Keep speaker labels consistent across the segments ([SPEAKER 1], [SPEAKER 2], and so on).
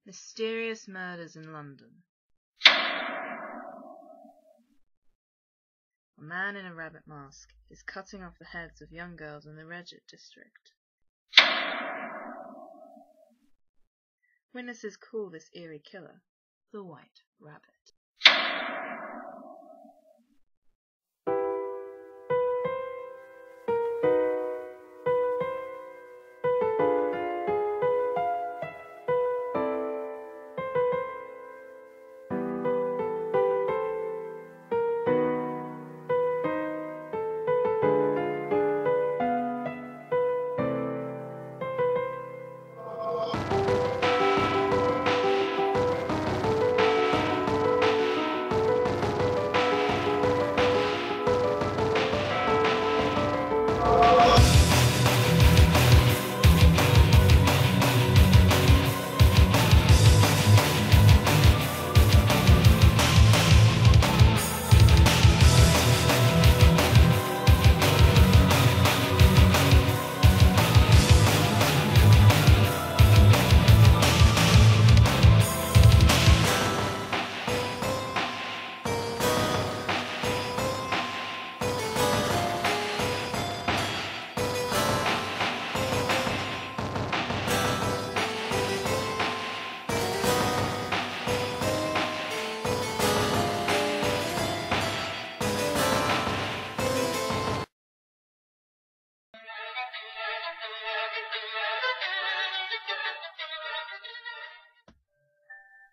[SPEAKER 1] Mysterious murders in London. A man in a rabbit mask is cutting off the heads of young girls in the Regent district. Witnesses call this eerie killer the White Rabbit.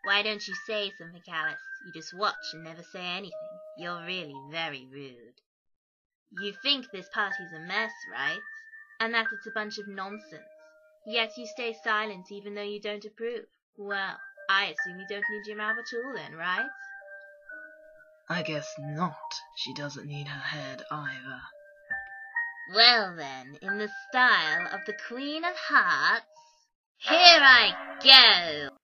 [SPEAKER 2] Why don't you say something, Alice? You just watch and never say anything. You're really very rude. You think this party's a mess, right? And that it's a bunch of nonsense. Yet you stay silent even though you don't approve. Well, I assume you don't need your mouth at all then, right?
[SPEAKER 1] I guess not. She doesn't need her head either.
[SPEAKER 2] Well then, in the style of the Queen of Hearts, here I go!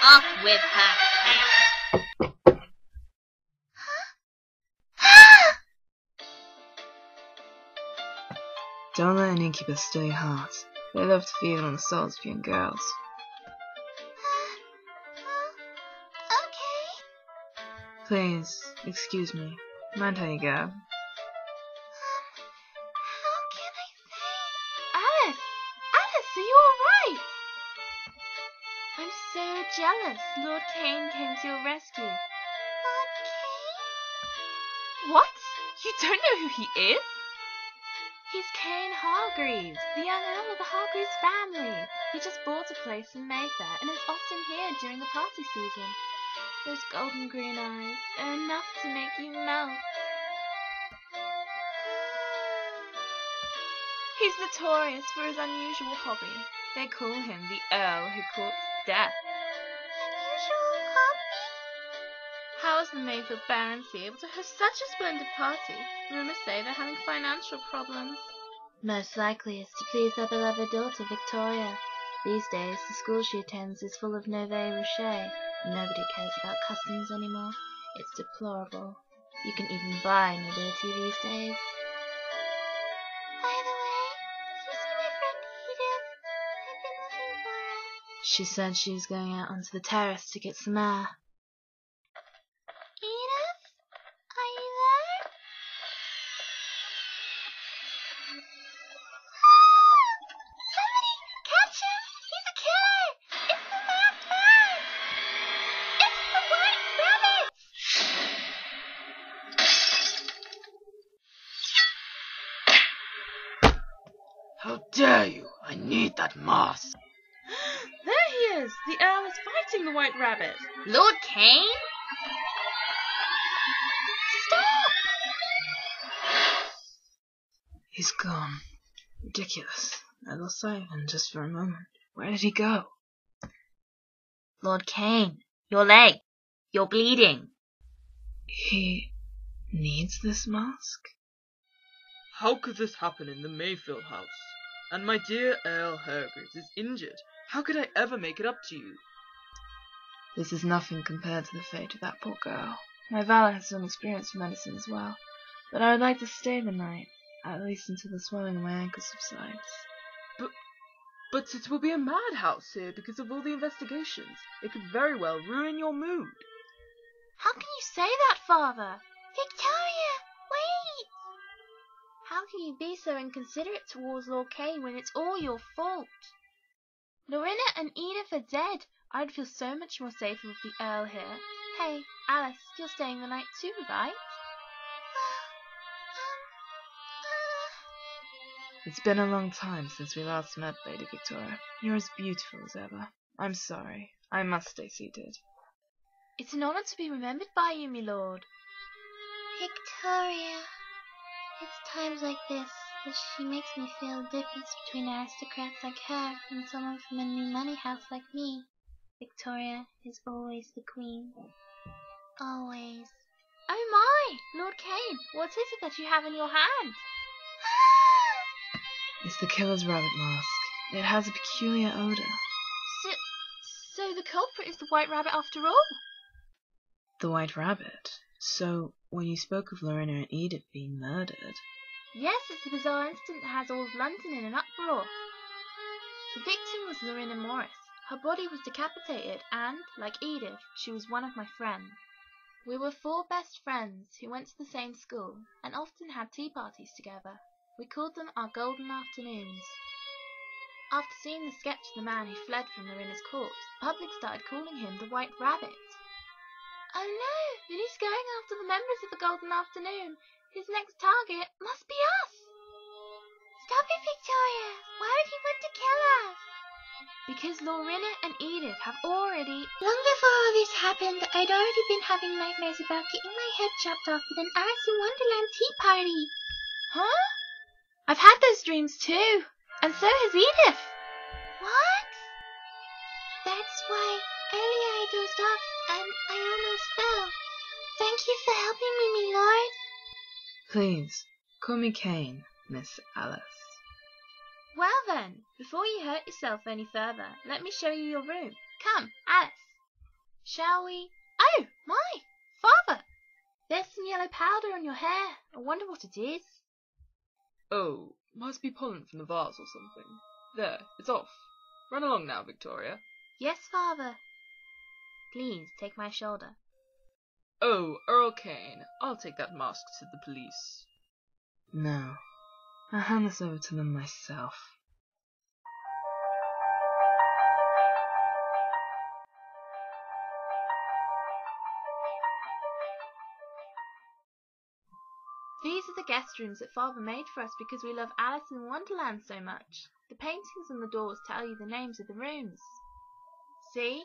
[SPEAKER 2] Off with her head!
[SPEAKER 1] Don't let an incubus steal your heart. They love to feed on the souls of young girls.
[SPEAKER 3] Okay.
[SPEAKER 1] Please, excuse me. Mind how you go.
[SPEAKER 3] How can I say? Alice! Alice, are you alright? I'm so jealous. Lord Cain came to your rescue. Lord Cain? What? You don't know who he is? He's Cain Hargreaves, the young Earl of the Hargreaves family. He just bought a place in Mayfair and is often here during the party season. Those golden green eyes are enough to make you melt. He's notorious for his unusual hobby. They call him the Earl who courts death. Unusual hobby? How is the Mayfield Baroncy able to host such a splendid party? Rumours say they're having financial problems.
[SPEAKER 2] Most likely it's to please their beloved daughter, Victoria. These days, the school she attends is full of nouveau riche. Nobody cares about customs anymore. It's deplorable. You can even buy nobility these days.
[SPEAKER 3] By the way, did you see my friend Edith? I've been looking for her.
[SPEAKER 1] She said she was going out onto the terrace to get some air.
[SPEAKER 3] Edith? Are you there? Somebody catch him! He's a killer! It's the masked man! It's the White Rabbit!
[SPEAKER 1] How dare you! I need that mask!
[SPEAKER 3] There he is! The Earl is fighting the White Rabbit!
[SPEAKER 2] Lord Cain?
[SPEAKER 3] Stop!
[SPEAKER 1] He's gone. Ridiculous. I lost sight of him just for a moment. Where did he go?
[SPEAKER 2] Lord Cain, your leg. You're bleeding.
[SPEAKER 1] He needs this mask?
[SPEAKER 4] How could this happen in the Mayfield house? And my dear Earl Hargreaves is injured. How could I ever make it up to you?
[SPEAKER 1] This is nothing compared to the fate of that poor girl. My valet has some experience with medicine as well, but I would like to stay the night, at least until the swelling of my ankle subsides.
[SPEAKER 4] But it will be a madhouse here because of all the investigations. It could very well ruin your mood.
[SPEAKER 3] How can you say that, Father? Victoria, wait! How can you be so inconsiderate towards Lord Cain when it's all your fault? Lorena and Edith are dead. I'd feel so much more safer with the Earl here. Hey, Alice, you're staying the night too, right?
[SPEAKER 1] It's been a long time since we last met, Lady Victoria. You're as beautiful as ever. I'm sorry. I must stay seated.
[SPEAKER 3] It's an honor to be remembered by you, my lord.
[SPEAKER 5] Victoria. It's times like this that she makes me feel the difference between aristocrats like her and someone from a new money house like me. Victoria is always the queen. Always.
[SPEAKER 3] Oh my! Lord Cain, what is it that you have in your hand?
[SPEAKER 1] It's the killer's rabbit mask. It has a peculiar odor.
[SPEAKER 3] So the culprit is the White Rabbit after all?
[SPEAKER 1] The White Rabbit? So, when you spoke of Lorena and Edith being murdered...
[SPEAKER 3] Yes, it's a bizarre incident that has all of London in an uproar. The victim was Lorena Morris. Her body was decapitated and, like Edith, she was one of my friends. We were 4 best friends who went to the same school and often had tea parties together. We called them our golden afternoons. After seeing the sketch of the man who fled from Lorena's corpse, the public started calling him the White Rabbit. Oh no, then he's going after the members of the Golden Afternoon. His next target must be us.
[SPEAKER 5] Stop it, Victoria. Why would he want to kill us?
[SPEAKER 3] Because Lorena and Edith have already...
[SPEAKER 5] Long before all this happened, I'd already been having nightmares about getting my head chopped off at an Alice in Wonderland tea party.
[SPEAKER 3] Huh? I've had those dreams too. And so has Edith.
[SPEAKER 5] What? That's why earlier I dozed off and I almost fell. Thank you for helping me, my lord.
[SPEAKER 1] Please, call me Cain, Miss Alice.
[SPEAKER 3] Well then, before you hurt yourself any further, let me show you your room. Come, Alice. Shall we? Oh, my! Father! There's some yellow powder on your hair. I wonder what it is.
[SPEAKER 4] Oh, must be pollen from the vase or something. There, it's off. Run along now, Victoria.
[SPEAKER 3] Yes, Father. Please, take my shoulder.
[SPEAKER 4] Oh, Earl Cain, I'll take that mask to the police.
[SPEAKER 1] No, I'll hand this over to them myself.
[SPEAKER 3] These are the guest rooms that Father made for us because we love Alice in Wonderland so much. The paintings on the doors tell you the names of the rooms. See?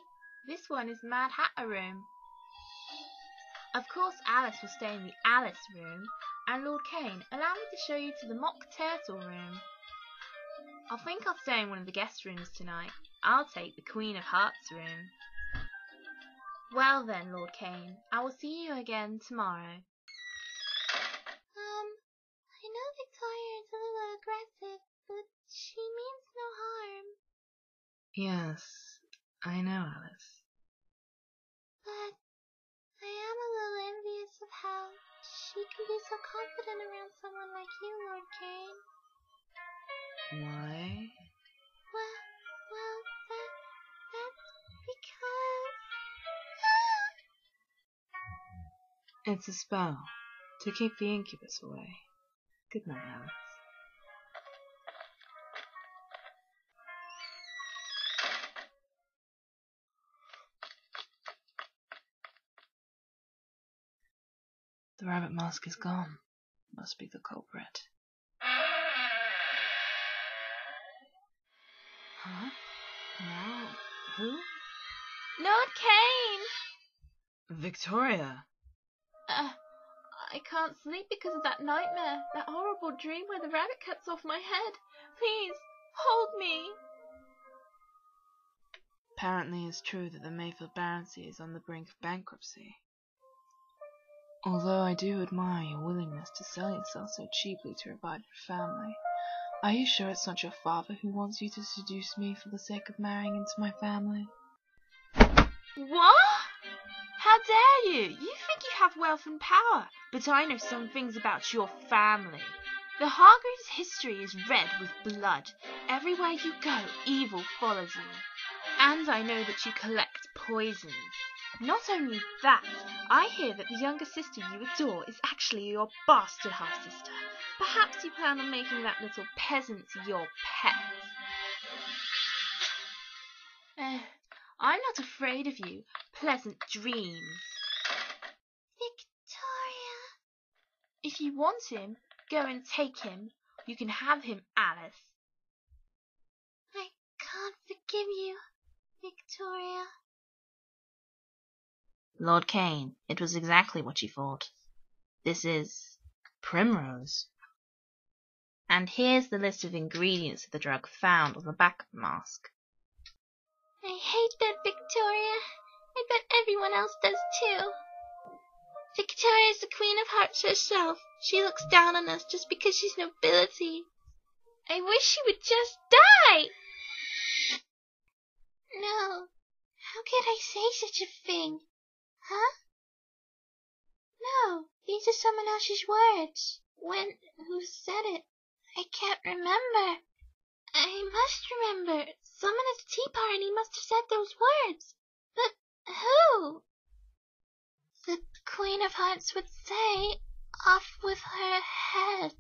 [SPEAKER 3] This one is the Mad Hatter room. Of course Alice will stay in the Alice room, and Lord Cain, allow me to show you to the Mock Turtle room. I think I'll stay in one of the guest rooms tonight. I'll take the Queen of Hearts room. Well then, Lord Cain, I will see you again tomorrow.
[SPEAKER 5] I know Victoria is a little aggressive, but she means no harm.
[SPEAKER 1] Yes, I know, Alice.
[SPEAKER 5] But I am a little envious of how she can be so confident around someone like you, Lord Cain.
[SPEAKER 1] Why?
[SPEAKER 5] Well, that's because...
[SPEAKER 1] It's a spell to keep the incubus away. Good night, Alice. The rabbit mask is gone. Must be the culprit. Huh? Now, who?
[SPEAKER 3] Lord Cain!
[SPEAKER 1] Victoria!
[SPEAKER 3] I can't sleep because of that nightmare, that horrible dream where the rabbit cuts off my head. Please, hold me.
[SPEAKER 1] Apparently it's true that the Mayfield Baronetcy is on the brink of bankruptcy. Although I do admire your willingness to sell yourself so cheaply to revive your family, are you sure it's not your father who wants you to seduce me for the sake of marrying into my family?
[SPEAKER 3] What? How dare you? You think you have wealth and power, but I know some things about your family. The Hargreaves' history is red with blood. Everywhere you go, evil follows you. And I know that you collect poisons. Not only that, I hear that the younger sister you adore is actually your bastard half-sister. Perhaps you plan on making that little peasant your pet. I'm not afraid of you. Pleasant dreams.
[SPEAKER 5] Victoria.
[SPEAKER 3] If you want him, go and take him. You can have him, Alice.
[SPEAKER 5] I can't forgive you, Victoria.
[SPEAKER 2] Lord Cain, it was exactly what you thought. This is primrose. And here's the list of ingredients of the drug found on the back of the mask.
[SPEAKER 5] I hate that, Victoria. I bet everyone else does too. Victoria's the Queen of Hearts herself. She looks down on us just because she's nobility. I wish she would just die! No. How could I say such a thing? Huh? No, these are someone else's words. Who said it? I can't remember. I must remember. Someone at the tea party must have said those words. But who? The Queen of Hearts would say, off with her head.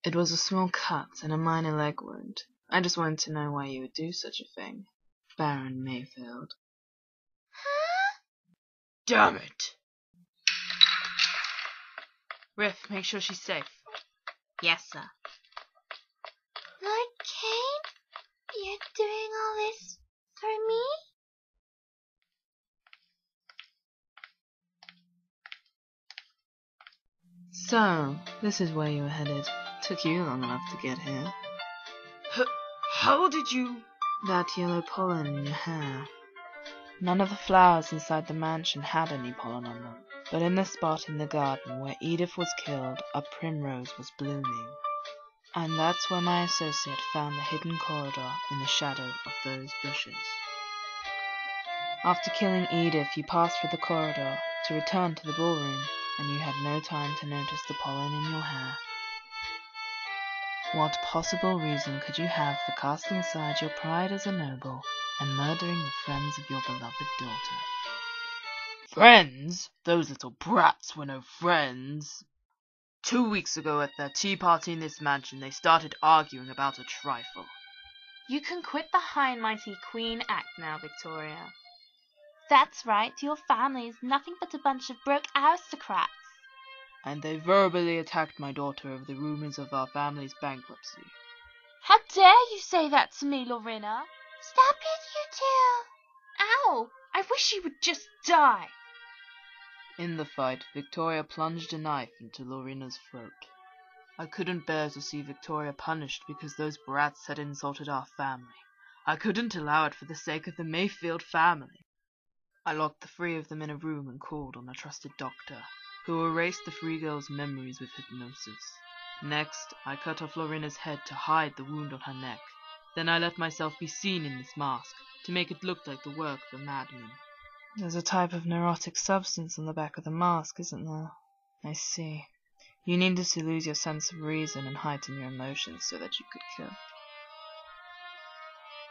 [SPEAKER 1] It was a small cut and a minor leg wound. I just wanted to know why you would do such a thing, Baron Mayfield.
[SPEAKER 5] Huh?
[SPEAKER 4] Damn it!
[SPEAKER 3] Riff, make sure she's safe.
[SPEAKER 2] Yes, sir.
[SPEAKER 5] Lord Cain? You're doing all this for me?
[SPEAKER 1] So, this is where you were headed. Took you long enough to get here.
[SPEAKER 4] How did you...
[SPEAKER 1] That yellow pollen in your hair. None of the flowers inside the mansion had any pollen on them, but in the spot in the garden where Edith was killed, a primrose was blooming. And that's where my associate found the hidden corridor in the shadow of those bushes. After killing Edith, you passed through the corridor to return to the ballroom, and you had no time to notice the pollen in your hair. What possible reason could you have for casting aside your pride as a noble and murdering the friends of your beloved daughter?
[SPEAKER 4] Friends? Those little brats were no friends. 2 weeks ago at their tea party in this mansion, they started arguing about a trifle.
[SPEAKER 3] You can quit the high and mighty Queen act now, Victoria. That's right, your family is nothing but a bunch of broke aristocrats.
[SPEAKER 4] And they verbally attacked my daughter over the rumors of our family's bankruptcy.
[SPEAKER 3] How dare you say that to me, Lorena?
[SPEAKER 5] Stop it, you two!
[SPEAKER 3] Ow! I wish you would just die.
[SPEAKER 4] In the fight, Victoria plunged a knife into Lorena's throat. I couldn't bear to see Victoria punished because those brats had insulted our family. I couldn't allow it for the sake of the Mayfield family. I locked the 3 of them in a room and called on a trusted doctor, who erased the 3 girls' memories with hypnosis. Next, I cut off Lorena's head to hide the wound on her neck. Then I let myself be seen in this mask, to make it look like the work of a madman.
[SPEAKER 1] There's a type of neurotic substance on the back of the mask, isn't there? I see. You needed to lose your sense of reason and heighten your emotions so that you could kill.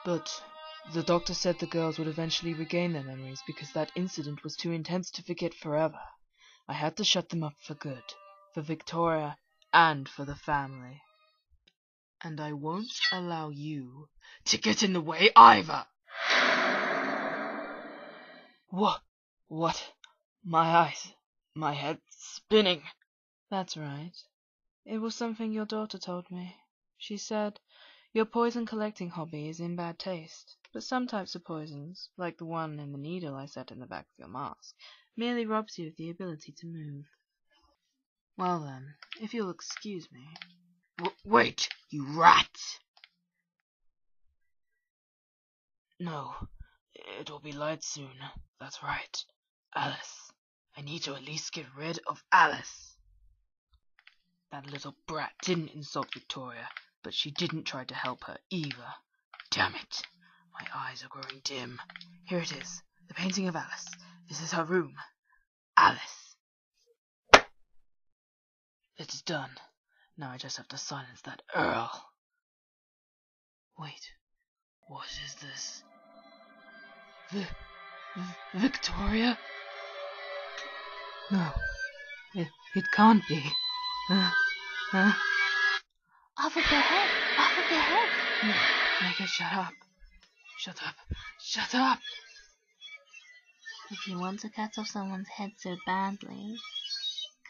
[SPEAKER 4] But the doctor said the girls would eventually regain their memories because that incident was too intense to forget forever. I had to shut them up for good, for Victoria and for the family. And I won't allow you to get in the way either! What? My eyes, my head spinning.
[SPEAKER 1] That's right. It was something your daughter told me. She said, your poison collecting hobby is in bad taste, but some types of poisons, like the one in the needle I set in the back of your mask, merely robs you of the ability to move. Well then, if you'll excuse me.
[SPEAKER 4] Wait, you rat! No, it'll be light soon. That's right. Alice. I need to at least get rid of Alice. That little brat didn't insult Victoria, but she didn't try to help her either. Damn it. My eyes are growing dim. Here it is, the painting of Alice. This is her room. Alice! It's done. Now I just have to silence that Earl. Wait, what is this? Victoria? No, it can't be.
[SPEAKER 5] Off with their head! Off with their head!
[SPEAKER 4] Make her shut up. Shut up. Shut up!
[SPEAKER 5] If you want to cut off someone's head so badly,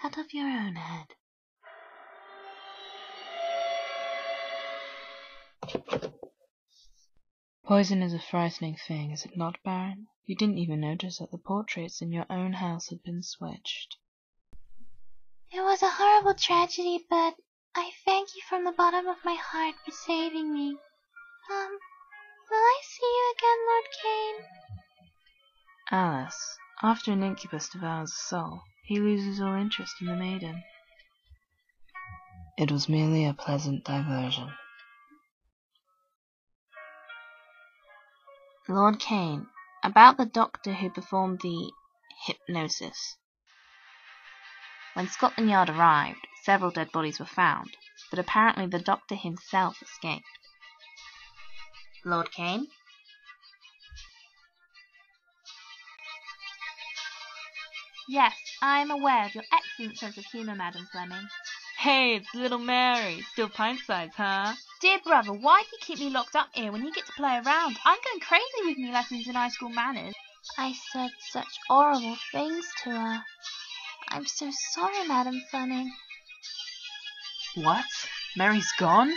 [SPEAKER 5] cut off your own head.
[SPEAKER 1] Poison is a frightening thing, is it not, Baron? You didn't even notice that the portraits in your own house had been switched.
[SPEAKER 5] It was a horrible tragedy, but I thank you from the bottom of my heart for saving me. Will I see you again, Lord Cain?
[SPEAKER 1] Alice, after an incubus devours a soul, he loses all interest in the maiden. It was merely a pleasant diversion.
[SPEAKER 2] Lord Cain, about the doctor who performed the hypnosis. When Scotland Yard arrived, several dead bodies were found, but apparently the doctor himself escaped. Lord Cain? Yes, I am aware of your excellent sense of humour, Madam Fleming.
[SPEAKER 1] Hey, it's little Mary, still pint-sized, huh?
[SPEAKER 2] Dear brother, why do you keep me locked up here when you get to play around? I'm going crazy with me lessons in high school manners.
[SPEAKER 5] I said such horrible things to her. I'm so sorry, Madam Fleming.
[SPEAKER 4] What? Mary's gone?